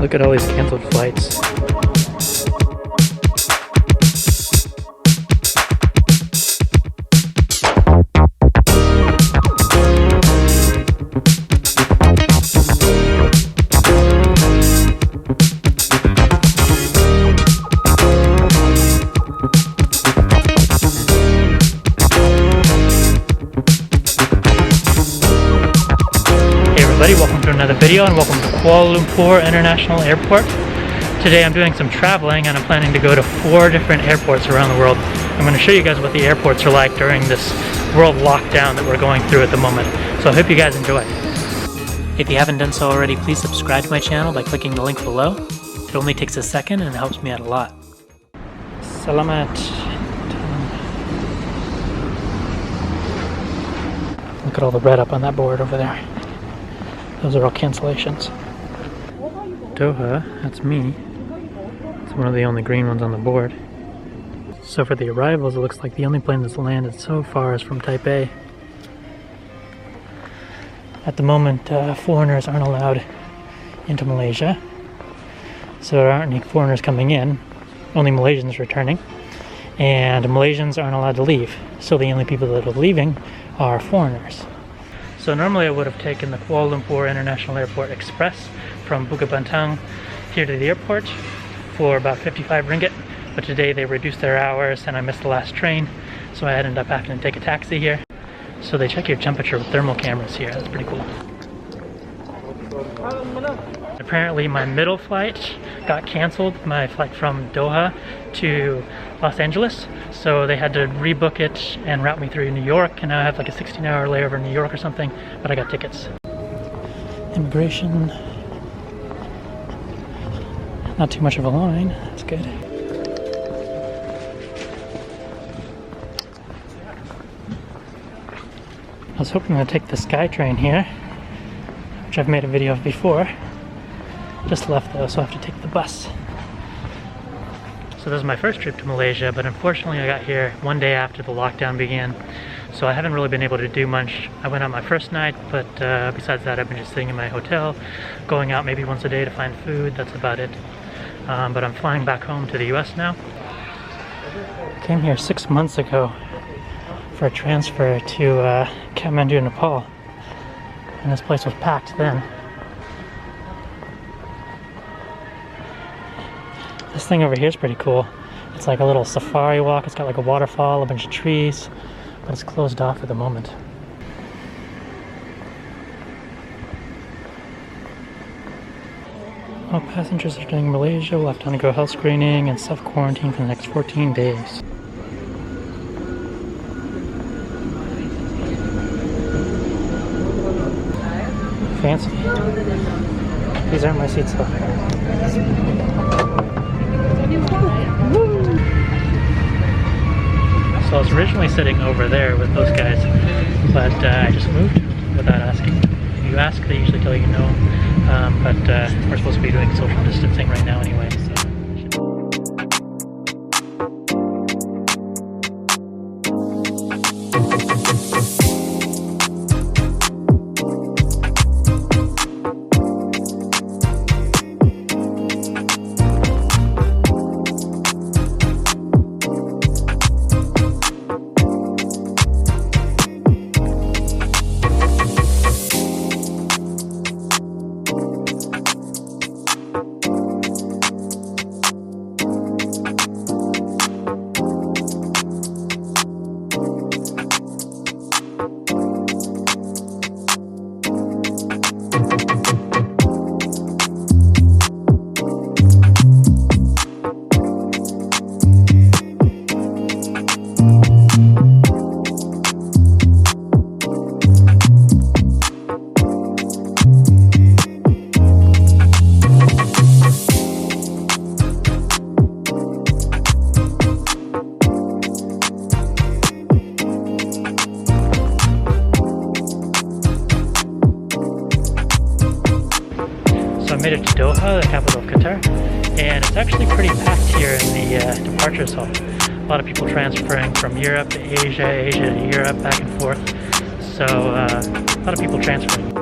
Look at all these canceled flights. Welcome to another video and welcome to Kuala Lumpur International Airport. Today I'm doing some traveling and I'm planning to go to 4 different airports around the world. I'm going to show you guys what the airports are like during this world lockdown that we're going through at the moment. So I hope you guys enjoy. If you haven't done so already, please subscribe to my channel by clicking the link below. It only takes a second and it helps me out a lot. Salamat. Look at all the red up on that board over there. Those are all cancellations. Doha, that's me. It's one of the only green ones on the board. So for the arrivals, it looks like the only plane that's landed so far is from Taipei. At the moment, foreigners aren't allowed into Malaysia. So there aren't any foreigners coming in, only Malaysians returning. And Malaysians aren't allowed to leave. So the only people that are leaving are foreigners. So normally I would have taken the Kuala Lumpur International Airport Express from Bukit Bintang here to the airport for about 55 ringgit. But today they reduced their hours and I missed the last train, so I ended up having to take a taxi here. So they check your temperature with thermal cameras here. That's pretty cool. Apparently my middle flight got canceled, my flight from Doha to Los Angeles. So they had to rebook it and route me through New York, and now I have like a 16-hour layover in New York or something, but I got tickets. Immigration. Not too much of a line, that's good. I was hoping to take the SkyTrain here, which I've made a video of before. Just left though, so I have to take the bus. So this is my first trip to Malaysia, but unfortunately I got here one day after the lockdown began. So I haven't really been able to do much. I went out my first night, but besides that I've been just sitting in my hotel, going out maybe once a day to find food, that's about it. But I'm flying back home to the US now. I came here 6 months ago for a transfer to Kathmandu, Nepal. And this place was packed then. This thing over here is pretty cool. It's like a little safari walk. It's got like a waterfall, a bunch of trees, but it's closed off at the moment. All passengers entering Malaysia will have to undergo health screening and self-quarantine for the next 14 days. Fancy. These aren't my seats though. So I was originally sitting over there with those guys, but I just moved without asking. If you ask, they usually tell you no, but we're supposed to be doing social distancing right now anyway. made it to Doha, the capital of Qatar, and it's actually pretty packed here in the departures hall. A lot of people transferring from Europe to Asia, Asia to Europe, back and forth. So a lot of people transferring.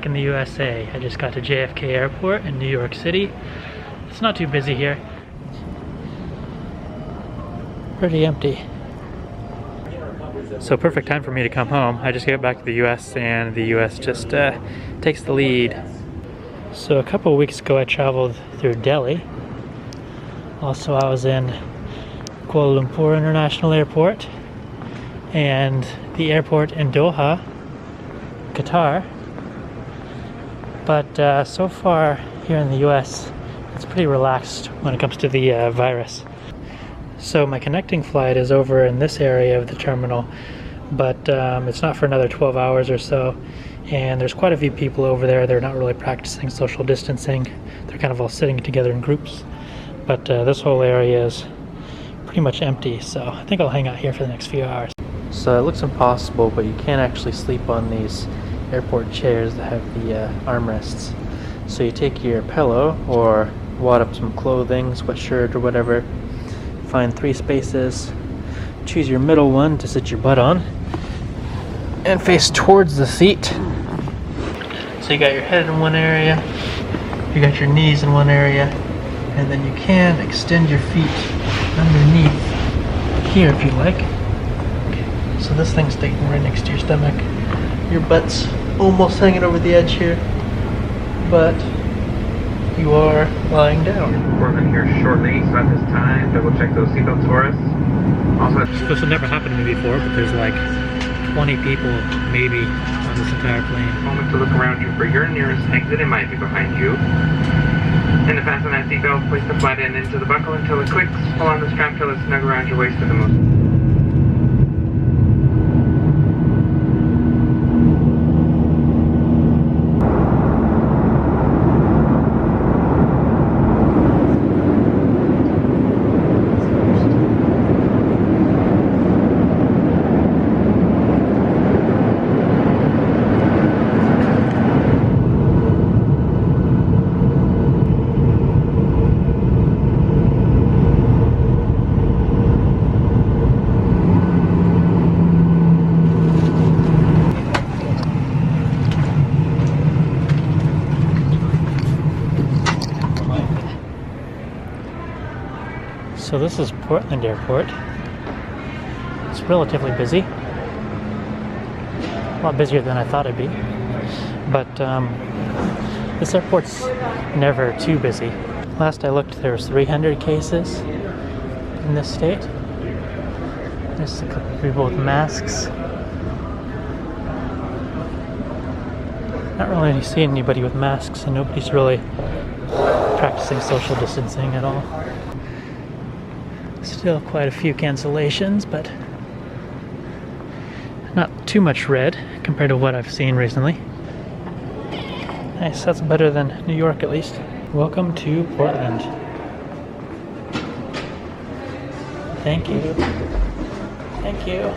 back in the USA. I just got to JFK Airport in New York City. It's not too busy here. Pretty empty. So perfect time for me to come home. I just got back to the US and the US just takes the lead. So a couple of weeks ago I traveled through Delhi. Also I was in Kuala Lumpur International Airport and the airport in Doha, Qatar. But so far here in the US it's pretty relaxed when it comes to the virus. So my connecting flight is over in this area of the terminal, but it's not for another 12 hours or so. And there's quite a few people over there. They're not really practicing social distancing. They're kind of all sitting together in groups. But this whole area is pretty much empty, so I think I'll hang out here for the next few hours. So it looks impossible, but you can't actually sleep on these airport chairs that have the armrests. So you take your pillow or wad up some clothing, sweatshirt or whatever, find 3 spaces, choose your middle one to sit your butt on, and face towards the seat. So you got your head in one area, you got your knees in one area, and then you can extend your feet underneath here if you like. So this thing's sticking right next to your stomach. Your butt's almost hanging over the edge here, but you are lying down. We're going here shortly, so at this time, double check those seatbelts for us. Also, this has never happened to me before, but there's like 20 people maybe on this entire plane. moment to look around you for your nearest exit. It might be behind you. And to fasten that seatbelt, place the flat end into the buckle until it clicks. Pull on the strap till it's snug around your waist to the most. So this is Portland Airport. It's relatively busy. A lot busier than I thought it'd be. But this airport's never too busy. Last I looked, there was 300 cases in this state. There's a couple of people with masks. Not really seeing anybody with masks, and nobody's really practicing social distancing at all. Still quite a few cancellations, but not too much red compared to what I've seen recently. Nice, that's better than New York at least. Welcome to Portland. Thank you. Thank you.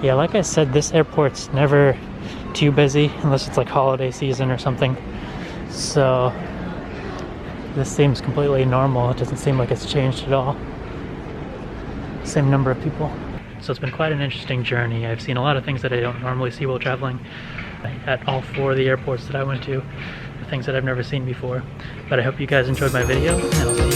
Yeah, like I said, this airport's never too busy unless it's like holiday season or something. So this seems completely normal. It doesn't seem like it's changed at all. Same number of people. So it's been quite an interesting journey. I've seen a lot of things that I don't normally see while traveling at all 4 of the airports that I went to. Things that I've never seen before. But I hope you guys enjoyed my video, and I'll see you